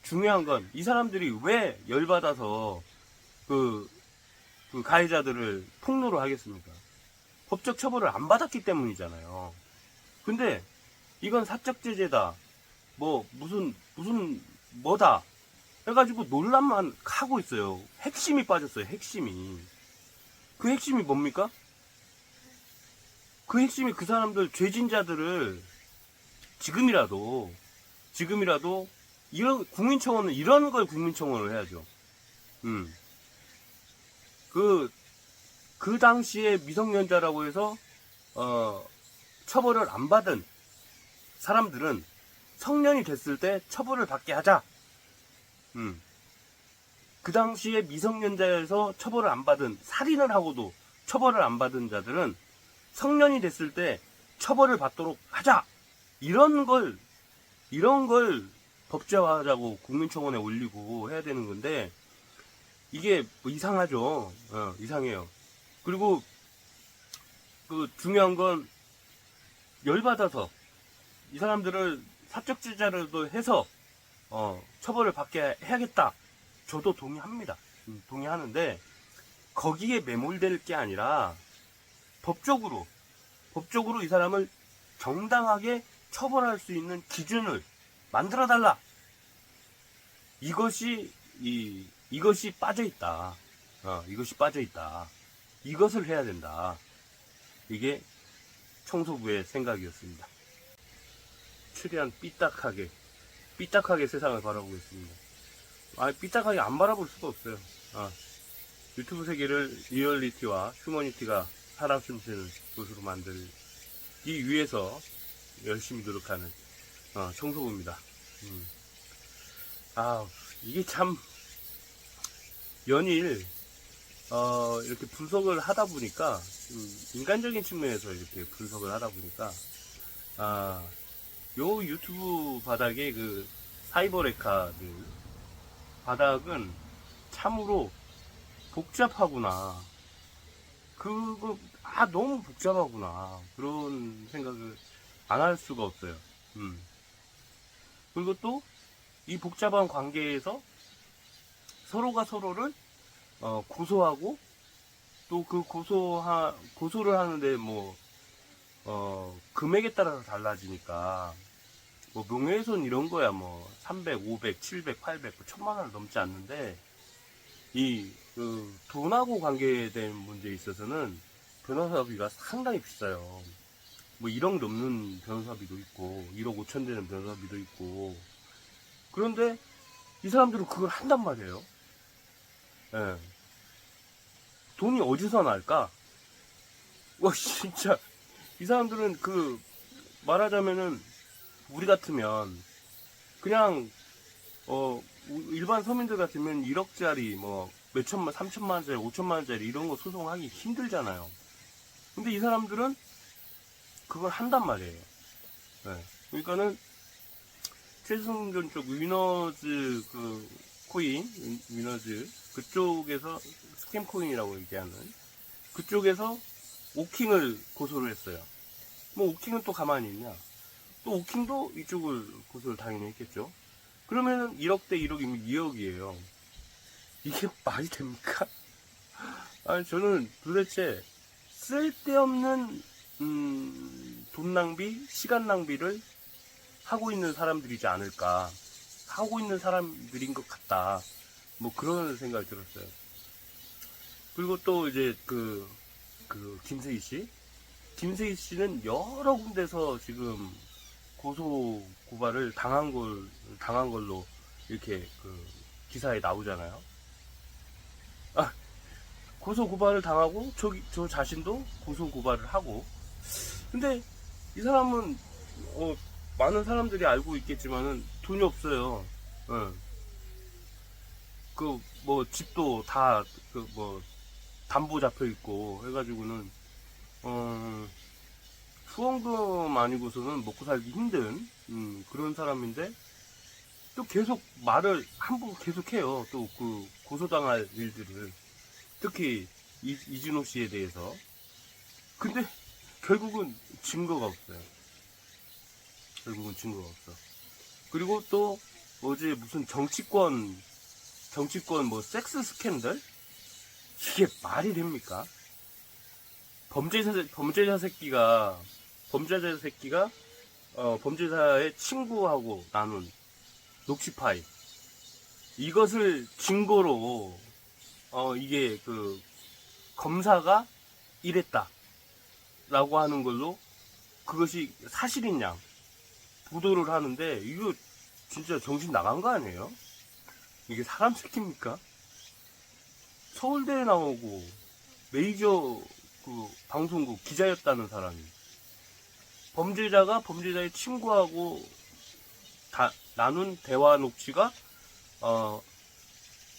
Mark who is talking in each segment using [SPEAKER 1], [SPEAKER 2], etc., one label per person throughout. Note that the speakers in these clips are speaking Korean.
[SPEAKER 1] 중요한 건 이 사람들이 왜 열받아서 그 가해자들을 폭로를 하겠습니까? 법적 처벌을 안 받았기 때문이잖아요. 근데 이건 사적 제재다. 뭐 무슨 뭐다 해가지고 논란만 하고 있어요. 핵심이 빠졌어요. 핵심이. 그 핵심이 뭡니까? 그 핵심이 그 사람들 죄진자들을 지금이라도 이런 국민청원은 이런 걸 국민청원을 해야죠. 그 당시에 미성년자라고 해서 처벌을 안 받은 사람들은 성년이 됐을 때 처벌을 받게 하자. 그 당시에 미성년자에서 처벌을 안 받은, 살인을 하고도 처벌을 안 받은 자들은 성년이 됐을 때 처벌을 받도록 하자. 이런 걸 법제화하자고 국민청원에 올리고 해야 되는 건데, 이게 뭐 이상하죠. 이상해요. 그리고 그 중요한 건 열받아서 이 사람들을 사적 제재라도 해서 처벌을 받게 해야겠다. 저도 동의합니다. 동의하는데 거기에 매몰될 게 아니라 법적으로 이 사람을 정당하게 처벌할 수 있는 기준을 만들어 달라. 이것이 빠져 있다. 이것이 빠져 있다. 이것을 해야 된다. 이게 청소부의 생각이었습니다. 최대한 삐딱하게 세상을 바라보고 있습니다. 삐딱하게 안 바라볼 수가 없어요. 유튜브 세계를 리얼리티와 휴머니티가 살아 숨쉬는 곳으로 만들기 위해서 열심히 노력하는 청소부입니다. 이게 참 연일 이렇게 분석을 하다 보니까 인간적인 측면에서 이렇게 분석을 하다 보니까 요 유튜브 바닥의 그 사이버레카들 바닥은 참으로 복잡하구나. 너무 복잡하구나. 그런 생각을 안 할 수가 없어요. 그리고 또 이 복잡한 관계에서 서로가 서로를 고소하고, 또 그 고소를 하는데 금액에 따라서 달라지니까, 명예훼손 이런 거야 300, 500, 700, 800, 1000만 원을 넘지 않는데, 돈하고 관계된 문제에 있어서는 변호사비가 상당히 비싸요. 1억 넘는 변호사비도 있고, 1억 5천 되는 변호사비도 있고. 그런데 이 사람들은 그걸 한단 말이에요. 예. 돈이 어디서 날까? 진짜 이 사람들은 말하자면은 우리 같으면 그냥 일반 서민들 같으면 1억짜리 몇천만, 3천만 원짜리, 5천만 원짜리 이런 거 소송하기 힘들잖아요. 근데 이 사람들은 그걸 한단 말이에요. 네. 그러니까는 최승준 쪽 위너즈 코인, 위너즈 그쪽에서 스캠 코인이라고 얘기하는 그쪽에서 오킹을 고소를 했어요. 오킹은 또 가만히 있냐? 또 오킹도 이쪽을 고소를 당연히 했겠죠. 그러면은 1억대 1억이면 2억이에요. 이게 말이 됩니까? 저는 도대체 쓸데없는 돈 낭비, 시간 낭비를 하고 있는 사람들이지 않을까. 하고 있는 사람들인 것 같다. 그런 생각이 들었어요. 그리고 또 이제 김세희 씨. 김세희 씨는 여러 군데서 지금 고소 고발을 당한 걸로 이렇게 기사에 나오잖아요. 고소 고발을 당하고 저 자신도 고소 고발을 하고. 근데 이 사람은 많은 사람들이 알고 있겠지만은 돈이 없어요. 집도 다 담보 잡혀 있고 해가지고는 후원금 아니고서는 먹고 살기 힘든 그런 사람인데, 또 계속 말을 함부로 계속해요. 또 고소당할 일들을, 특히 이진호 씨에 대해서. 근데 결국은 증거가 없어요. 그리고 또 어제 무슨 정치권 뭐 섹스 스캔들? 이게 말이 됩니까? 범죄자 새끼가 범죄자의 친구하고 나눈 녹취 파일, 이것을 증거로 이게 그 검사가 이랬다 라고 하는 걸로, 그것이 사실인 양 보도를 하는데, 이거 진짜 정신 나간 거 아니에요? 이게 사람 새끼입니까? 서울대에 나오고 메이저 그 방송국 기자였다는 사람이, 범죄자가 범죄자의 친구하고 나눈 대화 녹취가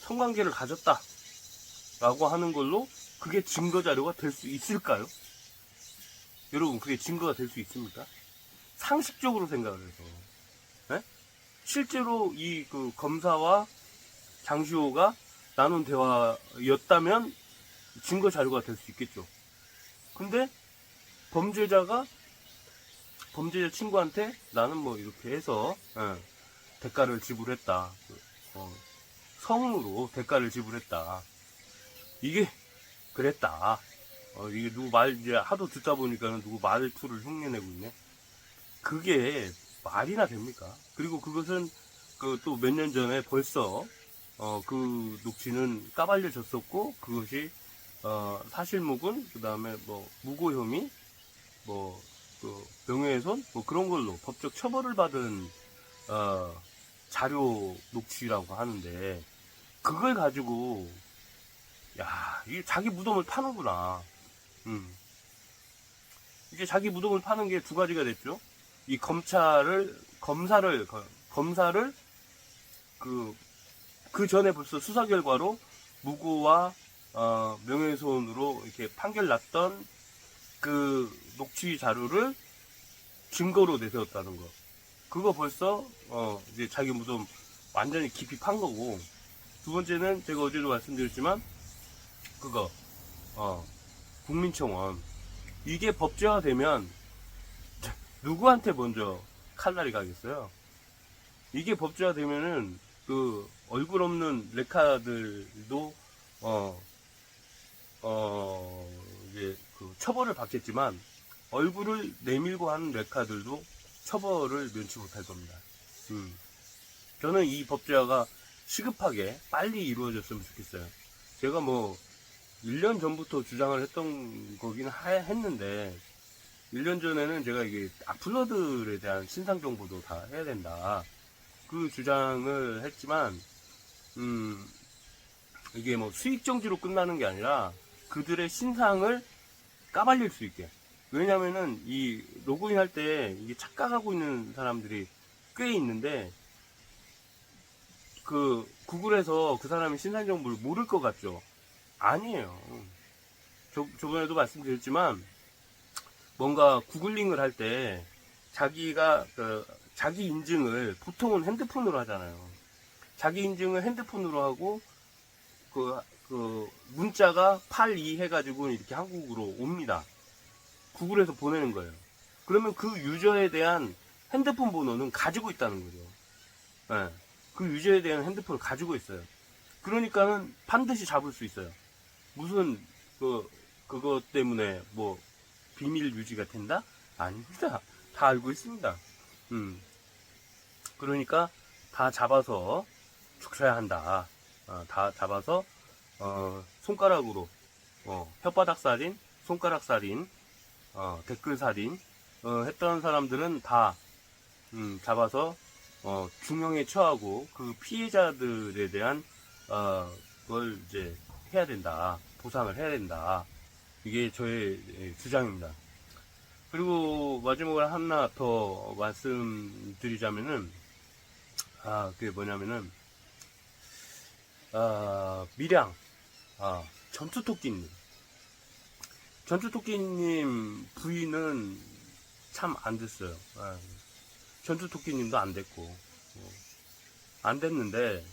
[SPEAKER 1] 성관계를 가졌다 라고 하는 걸로 그게 증거 자료가 될 수 있을까요? 여러분, 그게 증거가 될 수 있습니까? 상식적으로 생각을 해서, 네? 실제로 이 그 검사와 장시호가 나눈 대화였다면 증거 자료가 될 수 있겠죠. 근데 범죄자 친구한테 나는 뭐 이렇게 해서 대가를 지불했다, 성으로 대가를 지불했다, 이게 그랬다, 이게 누구 말 이제 하도 듣다 보니까는 누구 말투를 흉내내고 있네. 그게 말이나 됩니까? 그리고 그것은 그 또 몇 년 전에 벌써 그 녹취는 까발려졌었고, 그것이 사실무근, 그 다음에 뭐 무고혐의, 뭐 그 명예훼손, 뭐 그런 걸로 법적 처벌을 받은 자료 녹취라고 하는데, 그걸 가지고 야, 이게 자기 무덤을 파는구나. 이제 자기 무덤을 파는 게 두 가지가 됐죠. 이 검사를 그 전에 벌써 수사 결과로 무고와 명예훼손으로 이렇게 판결 났던 그 녹취 자료를 증거로 내세웠다는 거. 그거 벌써 이제 자기 무덤 완전히 깊이 판 거고, 두 번째는 제가 어제도 말씀드렸지만 그거 국민청원, 이게 법제화되면 누구한테 먼저 칼날이 가겠어요? 이게 법제화되면은 그 얼굴 없는 레카들도 이제 그 처벌을 받겠지만, 얼굴을 내밀고 하는 레카들도 처벌을 면치 못할 겁니다. 저는 이 법제화가 시급하게 빨리 이루어졌으면 좋겠어요. 제가 뭐 1년 전부터 주장을 했던 거긴 했는데, 1년 전에는 제가 이게 악플러들에 대한 신상 정보도 다 해야 된다, 그 주장을 했지만, 이게 뭐 수익 정지로 끝나는 게 아니라 그들의 신상을 까발릴 수 있게. 왜냐면은 이 로그인 할 때 이게 착각하고 있는 사람들이 꽤 있는데, 그 구글에서 그 사람의 신상 정보를 모를 것 같죠? 아니에요. 저번에도 말씀드렸지만, 뭔가 구글링을 할 때 자기가 자기 인증을 보통은 핸드폰으로 하잖아요. 자기 인증을 핸드폰으로 하고 그 문자가 82 해가지고 이렇게 한국으로 옵니다. 구글에서 보내는 거예요. 그러면 그 유저에 대한 핸드폰 번호는 가지고 있다는 거죠. 네. 그 유저에 대한 핸드폰을 가지고 있어요. 그러니까는 반드시 잡을 수 있어요. 무슨 그것 때문에 뭐 비밀 유지가 된다? 아닙니다. 다 알고 있습니다. 그러니까 다 잡아서 죽여야 한다. 다 잡아서 손가락으로 혓바닥 살인, 손가락 살인, 댓글 살인 했던 사람들은 다 잡아서 중형에 처하고, 그 피해자들에 대한 걸 이제 해야 된다, 보상을 해야 된다. 이게 저의 주장입니다. 그리고 마지막으로 하나 더 말씀드리자면은, 그게 뭐냐면은, 밀양, 전투토끼님 부인은 참 안 됐어요. 전투토끼님도 안 됐고, 안 됐는데,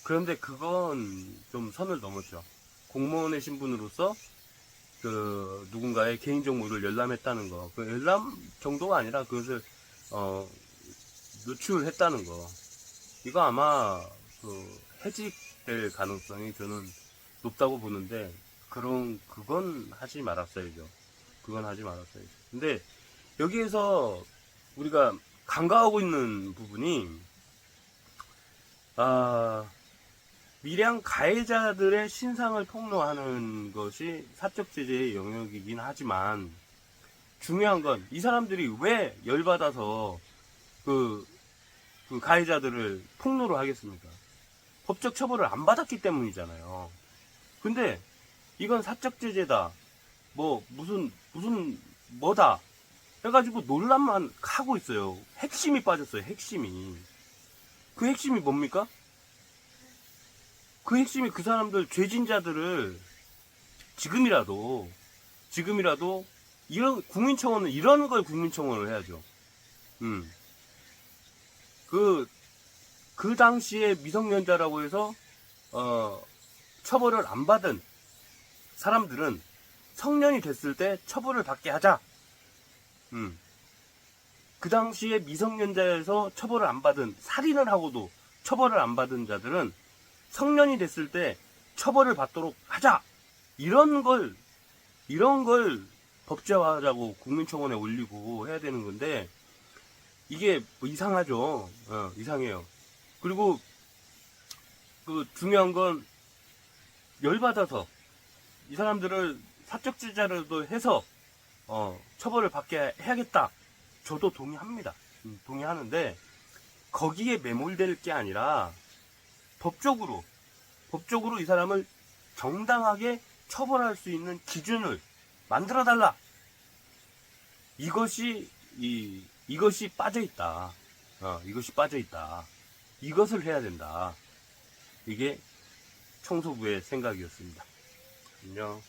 [SPEAKER 1] 그런데 그건 좀 선을 넘었죠. 공무원의 신분으로서 그 누군가의 개인정보를 열람했다는 거, 그 열람 정도가 아니라 그것을 노출했다는 거, 이거 아마 해직될 가능성이 저는 높다고 보는데, 그건 하지 말았어야죠. 그건 하지 말았어야죠. 근데 여기에서 우리가 간과하고 있는 부분이, 미량 가해자들의 신상을 폭로하는 것이 사적 제재의 영역이긴 하지만, 중요한 건 이 사람들이 왜 열받아서 그 가해자들을 폭로를 하겠습니까? 법적 처벌을 안 받았기 때문이잖아요. 근데 이건 사적 제재다, 무슨 뭐다 해가지고 논란만 하고 있어요. 핵심이 빠졌어요. 핵심이. 그 핵심이 뭡니까? 그 핵심이 그 사람들, 죄진자들을 지금이라도 이런 국민청원은, 이런 걸 국민청원을 해야죠. 그 당시에 미성년자라고 해서 처벌을 안 받은 사람들은 성년이 됐을 때 처벌을 받게 하자. 그 당시에 미성년자에서 처벌을 안 받은, 살인을 하고도 처벌을 안 받은 자들은 성년이 됐을 때 처벌을 받도록 하자. 이런 걸 법제화하자고 국민청원에 올리고 해야 되는 건데, 이게 이상하죠. 이상해요. 그리고 중요한 건, 열받아서 이 사람들을 사적 제재라도 해서 처벌을 받게 해야겠다. 저도 동의합니다. 동의하는데, 거기에 매몰될 게 아니라 법적으로 이 사람을 정당하게 처벌할 수 있는 기준을 만들어 달라. 이것이 빠져 있다. 이것이 빠져 있다. 이것을 해야 된다. 이게 청소부의 생각이었습니다. 안녕.